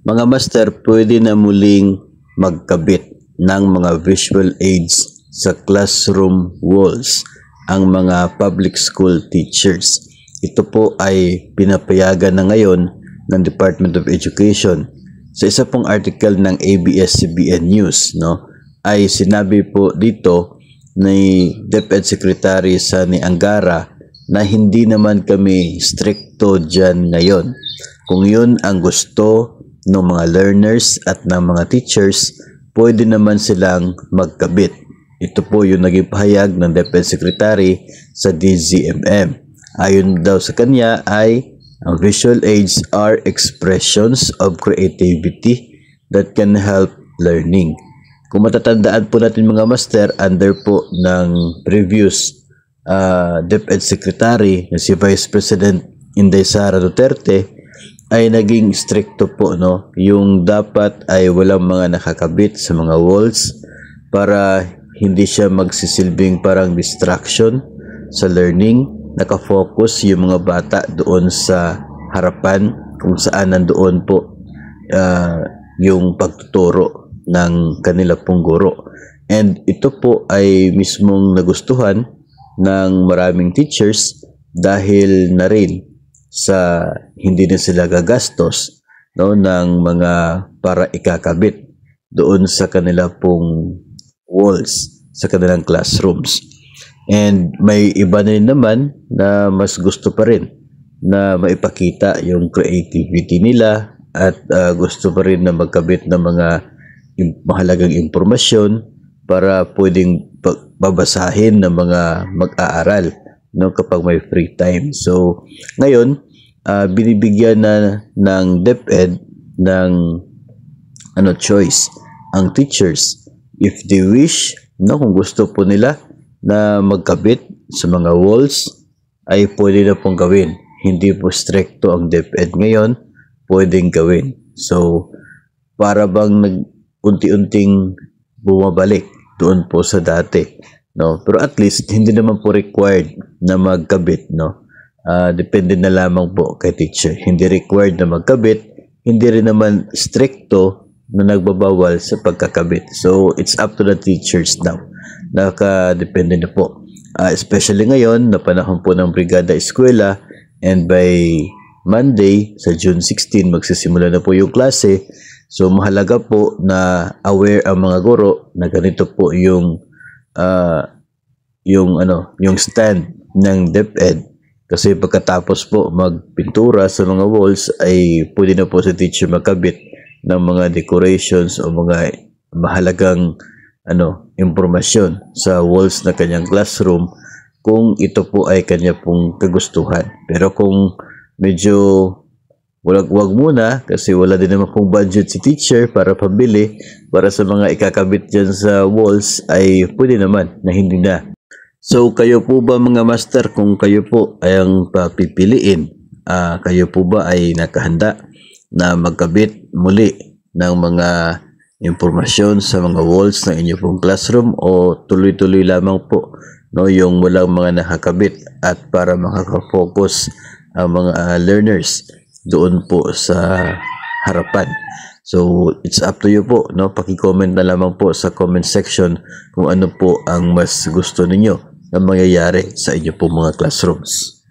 Mga master, pwede na muling magkabit ng mga visual aids sa classroom walls ang mga public school teachers. Ito po ay pinapayagan na ngayon ng Department of Education. Sa isa pong article ng ABS-CBN News, ay sinabi po dito ni DepEd Secretary Sani Angara na hindi naman kami stricto dyan ngayon. Kung yun ang gusto ng mga learners at ng mga teachers, pwede naman silang magkabit. Ito po yung naging pahayag ng DepEd Secretary sa DZMM. Ayon daw sa kanya ay ang visual aids are expressions of creativity that can help learning. Kung matatandaan po natin mga master, under po ng previous DepEd Secretary na si Vice President Inday Sara Duterte, ay naging stricto po, yung dapat ay walang mga nakakabit sa mga walls para hindi siya magsisilbing parang distraction sa learning. Nakafocus yung mga bata doon sa harapan kung saan nandoon po yung pagtuturo ng kanila pong guro. And ito po ay mismong nagustuhan ng maraming teachers dahil na rin sa hindi na sila gagastos ng mga para ikakabit doon sa kanila pong walls, sa kanilang classrooms. And may iba na rin naman na mas gusto pa rin na maipakita yung creativity nila at gusto pa rin na magkabit ng mga mahalagang impormasyon para pwedeng babasahin ng mga mag-aaral kapag may free time. So ngayon binibigyan na ng DepEd ng choice ang teachers if they wish, kung gusto po nila na magkabit sa mga walls, ay pwede na pong gawin. Hindi po stricto ang DepEd ngayon, pwedeng gawin. So, para bang unti-unting bumabalik doon po sa dati. Pero at least, hindi naman po required na magkabit. Depende na lamang po kay teacher. Hindi required na magkabit, hindi rin naman stricto na nagbabawal sa pagkakabit. So, it's up to the teachers now. Nakadepende na po. Especially ngayon, na panahon po ng Brigada Eskwela, and by Monday, sa June 16, magsisimula na po yung klase. So, mahalaga po na aware ang mga guro na ganito po yung stand ng DepEd. Kasi pagkatapos po magpintura sa mga walls, ay pwede na po sa teacher magkabit ng mga decorations o mga mahalagang impormasyon sa walls na kanyang classroom kung ito po ay kanya pong kagustuhan. Pero kung medyo wag muna kasi wala din naman pong budget si teacher para pabili para sa mga ikakabit dyan sa walls, ay pwede naman na hindi na. So kayo po ba mga master, kung kayo po ay ang papipiliin, kayo po ba ay nakahanda na magkabit muli ng mga impormasyon sa mga walls ng inyong pong classroom, o tuloy-tuloy lamang po yung walang mga nakakabit at para makaka-focus ang mga learners doon po sa harapan? So it's up to you po, paki-comment na lamang po sa comment section kung ano po ang mas gusto ninyo na mangyayari sa inyong pong mga classrooms.